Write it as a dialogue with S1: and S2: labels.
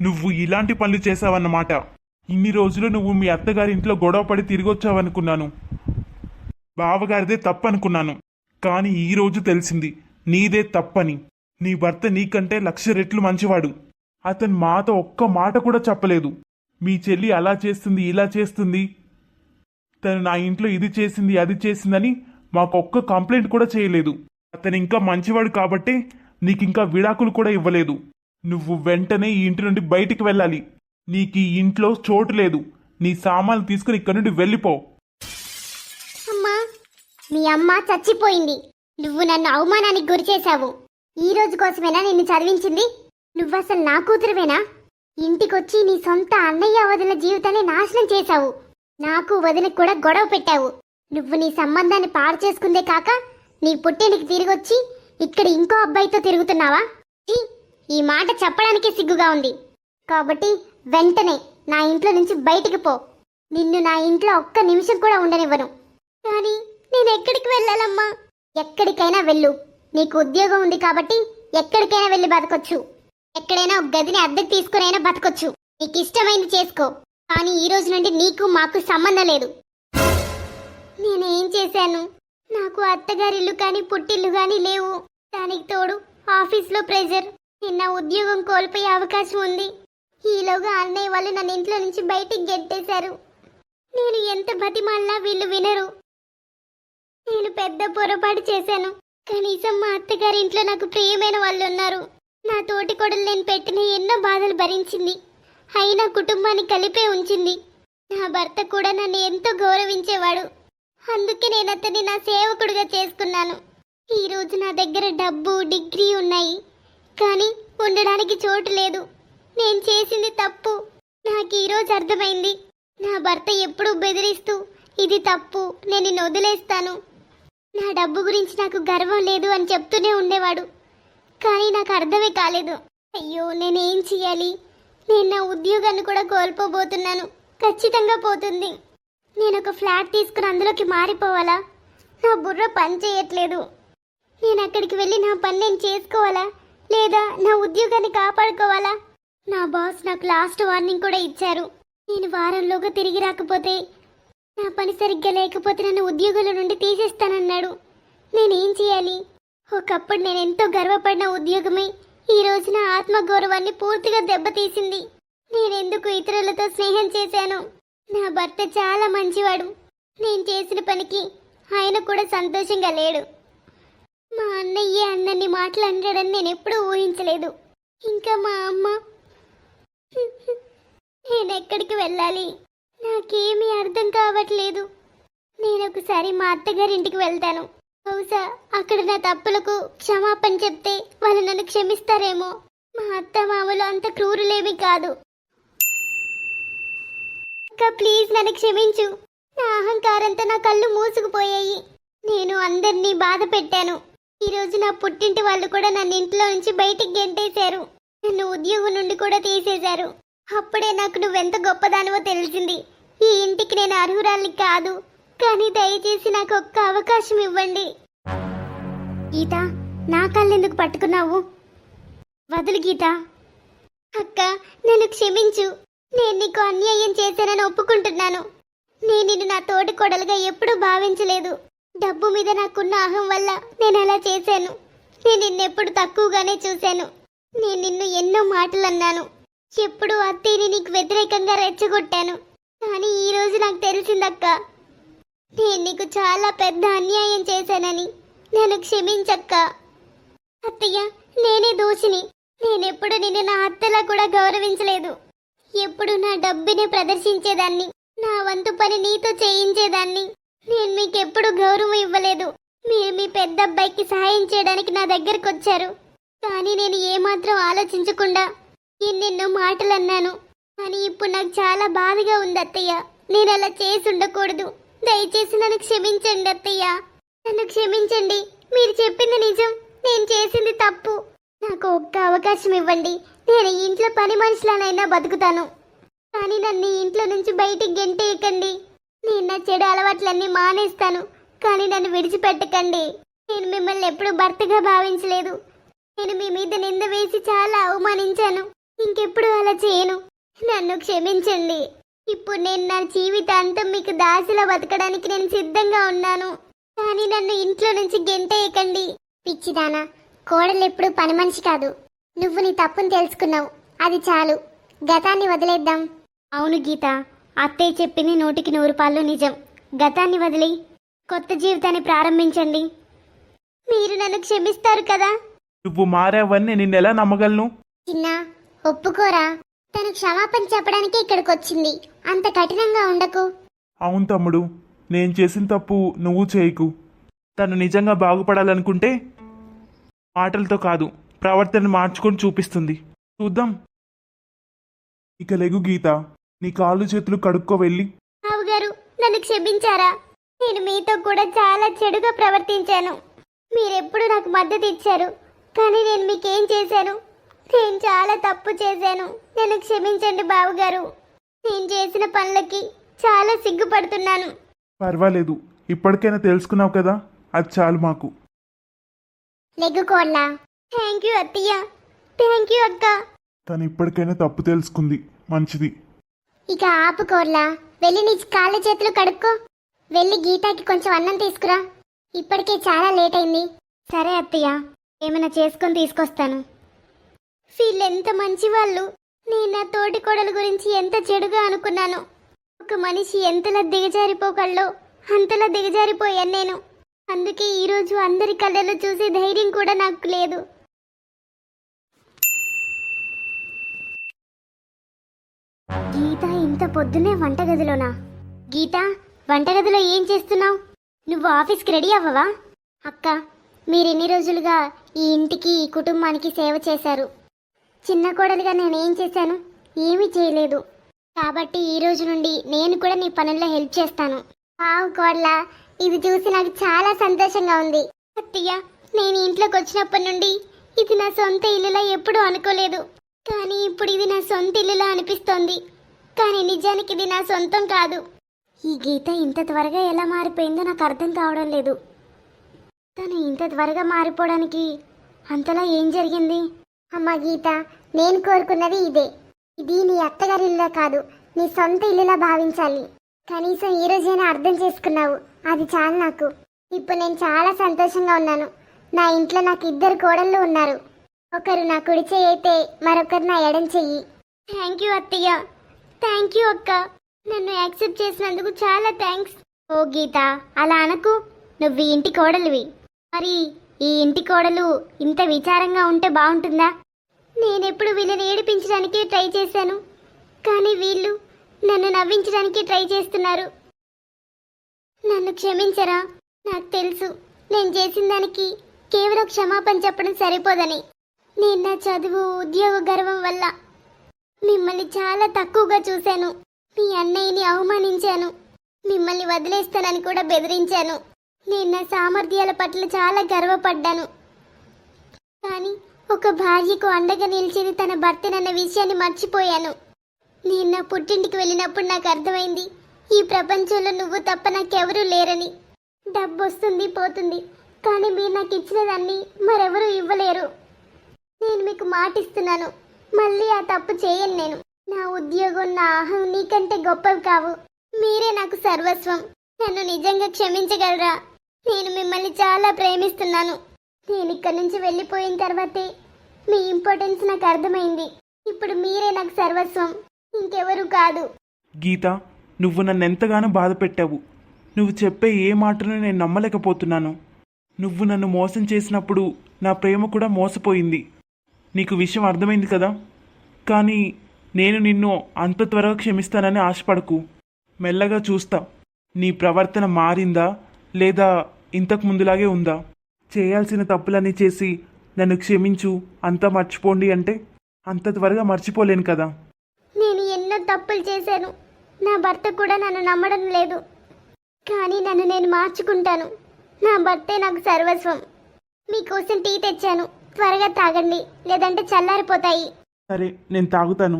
S1: నువ్వు ఇలాంటి పనులు చేసావన్నమాట. ఇన్ని రోజులు నువ్వు మీ అత్తగారి ఇంట్లో గొడవపడి తిరిగొచ్చావనుకున్నాను. బావగారిదే తప్పనుకున్నాను. కానీ ఈరోజు తెలిసింది నీదే తప్పని. నీ భర్త నీకంటే 1,00,000 రెట్లు మంచివాడు. అతను మాతో ఒక్క మాట కూడా చెప్పలేదు. మీ చెల్లి అలా చేస్తుంది, ఇలా చేస్తుంది, తను నా ఇంట్లో ఇది చేసింది, అది చేసిందని మాకు ఒక్క కంప్లైంట్ కూడా చేయలేదు. అతను ఇంకా మంచివాడు కాబట్టే నీకింకా విడాకులు కూడా ఇవ్వలేదు. నువ్వు వెంటనే ఈ ఇంటి నుండి బయటికి వెళ్ళాలి. నీకు ఈ ఇంట్లో చోటు లేదు. నీ సామాన్లు తీసుకుని ఇక్కడి నుండి వెళ్ళిపో.
S2: అమ్మా, మీ అమ్మ చచ్చిపోయింది. నువ్వు నన్ను అవమానానికి గురి చేశావు. ఈ రోజు కోసమేనా నిన్ను చదివించింది? నువ్వసలు నా కూతురువేనా? ఇంటికొచ్చి నీ సొంత అన్నయ్య వదిన జీవితాన్ని నాశనం చేశావు. నాకు వదినకు కూడా గొడవ పెట్టావు. నువ్వు నీ సంబంధాన్ని పాడు చేసుకుందే కాక నీ పుట్టింటికి తిరిగొచ్చి ఇక్కడ ఇంకో అబ్బాయితో తిరుగుతున్నావా? ఈ మాట చెప్పడానికే సిగ్గుగా ఉంది. కాబట్టి వెంటనే నా ఇంట్లో నుంచి బయటికి పో. నిన్ను నా ఇంట్లో ఒక్క నిమిషం కూడా ఉండనివ్వను. కానీ నేను ఎక్కడికి వెళ్ళాలమ్మా? ఎక్కడికైనా వెళ్ళు. నీకు ఉద్యోగం ఉంది కాబట్టి ఎక్కడికైనా వెళ్ళి బతకొచ్చు. ఎక్కడైనా ఒక గదిని అద్దెకు తీసుకునైనా బతకొచ్చు. నీకు ఇష్టమైంది చేసుకో. కానీ ఈ రోజు నుండి నీకు మాకు సంబంధం లేదు. నేనేం చేశాను? నాకు అత్తగారిల్లు కానీ పుట్టిల్లు కానీ లేవు. దానికి తోడు ఆఫీస్లో ప్రెజర్. నిన్న ఉద్యోగం కోల్పోయే అవకాశం ఉంది. ఈలోగా అన్నయ్య వాళ్ళు నన్ను ఇంట్లో నుంచి బయటికి గెట్టేశారు. నేను ఎంత బతిమాలినా వీళ్ళు వినరు. నేను పెద్ద పొరపాటు చేశాను. కనీసం మా అత్తగారి ఇంట్లో నాకు ప్రియమైన వాళ్ళు ఉన్నారు. నా తోటి కొడలు నేను పెట్టిన ఎన్నో బాధలు భరించింది. అయినా కుటుంబాన్ని కలిపే ఉంచింది. నా భర్త కూడా నన్ను ఎంతో గౌరవించేవాడు. అందుకే నేను అతన్ని నా సేవకుడిగా చేసుకున్నాను. ఈరోజు నా దగ్గర డబ్బు, డిగ్రీ ఉన్నాయి. కానీ ఉండడానికి చోటు లేదు. నేను చేసింది తప్పు. నాకు ఈరోజు అర్థమైంది. నా భర్త ఎప్పుడూ బెదిరిస్తూ ఇది తప్పు, నేను నిన్ను వదిలేస్తాను, నా డబ్బు గురించి నాకు గర్వం లేదు అని చెప్తూనే ఉండేవాడు. కానీ నాకు అర్థమే కాలేదు. అయ్యో, నేనేం చెయ్యాలి? నేను నా ఉద్యోగాన్ని కూడా కోల్పోబోతున్నాను. ఖచ్చితంగా పోతుంది. నేను ఒక ఫ్లాట్ తీసుకుని అందులోకి మారిపోవాలా? నా బుర్ర పని చేయట్లేదు. నేను అక్కడికి వెళ్ళి నా పని నేను చేసుకోవాలా, లేదా నా ఉద్యోగాన్ని కాపాడుకోవాలా? నా బాస్ నాకు లాస్ట్ వార్నింగ్ కూడా ఇచ్చారు. నేను వారంలోగా తిరిగి రాకపోతే, నా పని సరిగ్గా లేకపోతే నన్ను ఉద్యోగంలో నుండి తీసేస్తానన్నాడు. నేనేం చేయాలి? ఒకప్పుడు నేను ఎంతో గర్వపడిన ఉద్యోగమే ఈ రోజు నా ఆత్మగౌరవాన్ని పూర్తిగా దెబ్బతీసింది. నేనెందుకు ఇతరులతో స్నేహం చేశాను? నా భర్త చాలా మంచివాడు. నేను చేసిన పనికి ఆయన కూడా సంతోషంగా లేడు. మా అన్నయ్య అన్నన్ని మాటలు అంటాడని నేను ఎప్పుడూ ఊహించలేదు. ఇంకా మా అమ్మ. నేనెక్కడికి వెళ్ళాలి? నాకేమీ అర్థం కావట్లేదు. నేను ఒకసారి మా అత్తగారింటికి వెళ్తాను. బహుశా అక్కడ నా తప్పులకు క్షమాపణ చెప్తే వాళ్ళు నన్ను క్షమిస్తారేమో. మా అత్త మామలు అంత క్రూరులేమీ కాదు. అక్క, ప్లీజ్ నన్ను క్షమించు. నా అహంకారంతో నా కళ్ళు మూసుకుపోయాయి. నేను అందరినీ బాధ పెట్టాను. ఈరోజు నా పుట్టింటి వాళ్ళు కూడా నన్ను ఇంట్లో నుంచి బయటికి గెంటేశారు. నన్ను ఉద్యోగం నుండి కూడా తీసేశారు. అప్పుడే నాకు నువ్వెంత గొప్పదానివో తెలిసింది. ఈ ఇంటికి నేను అర్హురాల్ని కాదు. కానీ దయచేసి నాకు ఒక్క అవకాశం ఇవ్వండి. గీత, నా కళ్ళెందుకు పట్టుకున్నావు? వదులు గీత. అక్క, నన్ను క్షమించు. నేను నీకు అన్యాయం చేశానని ఒప్పుకుంటున్నాను. నేను నిన్ను నా తోటి కొడలుగా ఎప్పుడూ భావించలేదు. డబ్బు మీద నాకున్న అహం వల్ల నేను అలా చేశాను. నేను నిన్నెప్పుడు తక్కువగానే చూశాను. నేను నిన్ను ఎన్నో మాటలు అన్నాను. ఎప్పుడు అత్తయ్యని నీకు వ్యతిరేకంగా రెచ్చగొట్టాను. కానీ ఈరోజు నాకు తెలిసిందక్క, నేను నీకు చాలా పెద్ద అన్యాయం చేశానని. నన్ను క్షమించక్క. అత్తయ్య, నేనే దోషిని. నేనెప్పుడు నిన్ను నా అత్తలా కూడా గౌరవించలేదు. ఎప్పుడు నా డబ్బునే ప్రదర్శించేదాన్ని. నా వంతు పని నీతో చేయించేదాన్ని. నేను మీకెప్పుడు గౌరవం ఇవ్వలేదు. మీరు మీ పెద్ద అబ్బాయికి సహాయం చేయడానికి నా దగ్గరకు వచ్చారు. కానీ నేను ఏమాత్రం ఆలోచించకుండా ఎన్నెన్నో మాటలు అన్నాను. కానీ ఇప్పుడు నాకు చాలా బాధగా ఉంది అత్తయ్య. నేను అలా చేసి ఉండకూడదు. దయచేసి నన్ను క్షమించండి అత్తయ్య. నన్ను క్షమించండి. మీరు చెప్పింది నిజం. నేను చేసింది తప్పు. నాకు ఒక్క అవకాశం ఇవ్వండి. నేను ఈ ఇంట్లో పని మనుషులనైనా బతుకుతాను. కానీ నన్ను ఈ ఇంట్లో నుంచి బయటికి గెంటేయకండి. నేను నా చెడు అలవాట్లన్నీ మానేస్తాను. కానీ నన్ను విడిచిపెట్టకండి. నేను మిమ్మల్ని ఎప్పుడూ భర్తగా భావించలేదు. నేను మీ మీద నింద వేసి చాలా అవమానించాను. ఇంకెప్పుడు అలా చేయను. నన్ను క్షమించండి. ఇప్పుడు నేను నా జీవితాంతం మీకు దాసిలా బతకడానికి నేను సిద్ధంగా ఉన్నాను. కానీ నన్ను ఇంట్లో నుంచి గెంటేయకండి. పిచ్చిదానా, కోడలు ఎప్పుడు పని మనిషి కాదు. నువ్వు నీ తప్పును తెలుసుకున్నావు, అది చాలు. గతాన్ని వదిలేద్దాం. అవును గీత, అత్తయ్య చెప్పింది 100% నిజం. గతాన్ని వదిలి కొత్త జీవితాన్ని ప్రారంభించండి. మీరు నన్ను క్షమిస్తారు కదా?
S1: నువ్వు మారావని నిన్నెలా నమ్మగలను?
S2: చిన్న, ఒప్పుకోరా. తను క్షమాపణ చెప్పడానికి ఇక్కడికి వచ్చింది. అంత కఠినంగా ఉండకు.
S1: అవును తమ్ముడు, నేను చేసిన తప్పు నువ్వు చేయకు. తను నిజంగా బాగుపడాలనుకుంటే మాటలతో కాదు, ప్రవర్తన మార్చుకొని చూపిస్తుంది. చూద్దాం. ఇక లెగు గీత, నీ కాళ్ళు చేతులు కడుక్కో వెళ్ళి.
S2: బావగారు, నన్ను క్షమించారా? నేను మీతో కూడా చాలా చెడుగా ప్రవర్తించాను. మీరెప్పుడు నాకు మద్దతు ఇచ్చారు, కానీ నేను మీకేం చేశాను? నేను చాలా తప్పు చేశాను. నన్ను క్షమించండి బావగారు. నేను చేసిన పనులకి చాలా సిగ్గుపడుతున్నాను.
S1: పర్వాలేదు, ఇప్పటికైనా తెలుసుకున్నావు కదా, అది చాలు మాకు.
S2: లెగ్గు కోళ్ళ. థ్యాంక్ యూ అత్తయ్య. థ్యాంక్ యూ అక్క.
S1: తను ఇప్పటికైనా తప్పు తెలుసుకుంది, మంచిది.
S2: ఇక ఆపు కోళ్ళ. వెళ్ళి నీ కాళ్ళ చేతులు కడుక్కో. వెళ్ళి గీతాకి కొంచెం అన్నం తీసుకురా. ఇప్పటికే చాలా లేట్ అయింది. సరే అత్తయ్య, ఏమైనా చేసుకొని తీసుకొస్తాను. వీళ్ళెంత మంచి వాళ్ళు. నేను నా తోటి కోడల గురించి ఎంత చెడుగా అనుకున్నాను. ఒక మనిషి ఎంతలా దిగజారిపోగలడో అంతలా దిగజారిపోయాను నేను. అందుకే ఈరోజు అందరి కళ్ళలో చూసే ధైర్యం కూడా నాకు లేదు. గీత, ఇంత పొద్దునే వంటగదిలోనా? గీత, వంటగదిలో ఏం చేస్తున్నావు? నువ్వు ఆఫీస్కి రెడీ అవ్వవా? అక్క, మీరెన్ని రోజులుగా ఈ ఇంటికి ఈ కుటుంబానికి సేవ చేశారు. చిన్న కోడలిగా నేనేం చేశాను? ఏమీ చేయలేదు. కాబట్టి ఈ రోజు నుండి నేను కూడా నీ పనుల్లో హెల్ప్ చేస్తాను. వావ్ కోడల, ఇది చూసి నాకు చాలా సంతోషంగా ఉంది. అత్తయ్య, నేను ఇంట్లోకి వచ్చినప్పటి నుండి ఇది నా సొంత ఇల్లులా ఎప్పుడూ అనుకోలేదు. కానీ ఇప్పుడు ఇది నా సొంత ఇల్లులా అనిపిస్తోంది. కానీ నిజానికి ఇది నా సొంతం కాదు. ఈ గీత ఇంత త్వరగా ఎలా మారిపోయిందో నాకు అర్థం కావడం లేదు. తను ఇంత త్వరగా మారిపోవడానికి అంతలా ఏం జరిగింది? అమ్మ గీత, నేను కోరుకున్నది ఇదే. ఇది నీ అత్తగారి ఇల్లు కాదు, నీ సొంత ఇల్లులా భావించాలి. కనీసం ఈ రోజైనా అర్థం చేసుకున్నావు, అది చాలు నాకు. ఇప్పుడు నేను చాలా సంతోషంగా ఉన్నాను. నా ఇంట్లో నాకు 2 కోడళ్ళు ఉన్నారు. ఒకరు నా కుడి చెయ్యి అయితే మరొకరు నా ఎడం చెయ్యి. థ్యాంక్ యూ అత్తయ్య. థ్యాంక్ యూ అక్క. నన్ను యాక్సెప్ట్ చేసినందుకు చాలా థ్యాంక్స్. ఓ గీత, అలా అనకు. నువ్వు ఈ ఇంటి కోడలివి. మరి ఈ ఇంటి కోడలు ఇంత విచారంగా ఉంటే బాగుంటుందా? నేనెప్పుడు వీళ్ళని ఏడిపించడానికి ట్రై చేశాను, కానీ వీళ్ళు నన్ను నవ్వించడానికి ట్రై చేస్తున్నారు. నన్ను క్షమించరా? నాకు తెలుసు నేను చేసిన దానికి కేవలం క్షమాపణ చెప్పడం సరిపోదని. నేను నా చదువు, ఉద్యోగ గర్వం వల్ల మిమ్మల్ని చాలా తక్కువగా చూశాను. మీ అన్నయ్యని అవమానించాను. మిమ్మల్ని వదిలేస్తానని కూడా బెదిరించాను. నేను నా సామర్థ్యాల పట్ల చాలా గర్వపడ్డాను. కానీ ఒక భార్యకు అండగా నిలిచేది తన భర్తనన్న విషయాన్ని మర్చిపోయాను. నేను నా పుట్టింటికి వెళ్ళినప్పుడు నాకు అర్థమైంది, ఈ ప్రపంచంలో నువ్వు తప్ప నాకెవరూ లేరని. డబ్బు వస్తుంది పోతుంది, కానీ మీరు నాకు ఇచ్చినదాన్ని మరెవరూ ఇవ్వలేరు. నేను మీకు మాటిస్తున్నాను, మళ్ళీ ఆ తప్పు చేయను నేను. నా ఉద్యోగం, నా అహం నీకంటే గొప్పవి కావు. మీరే నాకు సర్వస్వం. నన్ను నిజంగా క్షమించగలరా? నేను మిమ్మల్ని చాలా ప్రేమిస్తున్నాను. నేను ఇక్కడి నుంచి వెళ్ళిపోయిన తర్వాతే మీ ఇంపార్టెన్స్ నాకు అర్థమైంది. ఇప్పుడు మీరే నాకు సర్వస్వం, ఇంకెవరు కాదు.
S1: గీత, నువ్వు నన్ను ఎంతగానో బాధ పెట్టావు. నువ్వు చెప్పే ఏ మాటను నేను నమ్మలేకపోతున్నాను. నువ్వు నన్ను మోసం చేసినప్పుడు నా ప్రేమ కూడా మోసపోయింది. నీకు విషయం అర్థమైంది కదా? కానీ నేను నిన్ను అంత త్వరగా క్షమిస్తానని ఆశపడకు. మెల్లగా చూస్తా నీ ప్రవర్తన మారిందా లేదా ఇంతకు ముందులాగే ఉందా. చేయాల్సిన తప్పులన్నీ చేసి నన్ను క్షమించు, అంతా మర్చిపోండి అంటే అంత త్వరగా మర్చిపోలేను కదా.
S2: నేను ఎన్నో తప్పులు చేశాను. నా భర్త కూడా నన్ను నమ్మడం లేదు. కానీ నన్ను నేను మార్చుకుంటాను. నా భర్తే నాకు సర్వస్వం. మీకోసం టీ తెచ్చాను, త్వరగా తాగండి, లేదంటే చల్లారిపోతాయి.
S1: సరే, నేను తాగుతాను.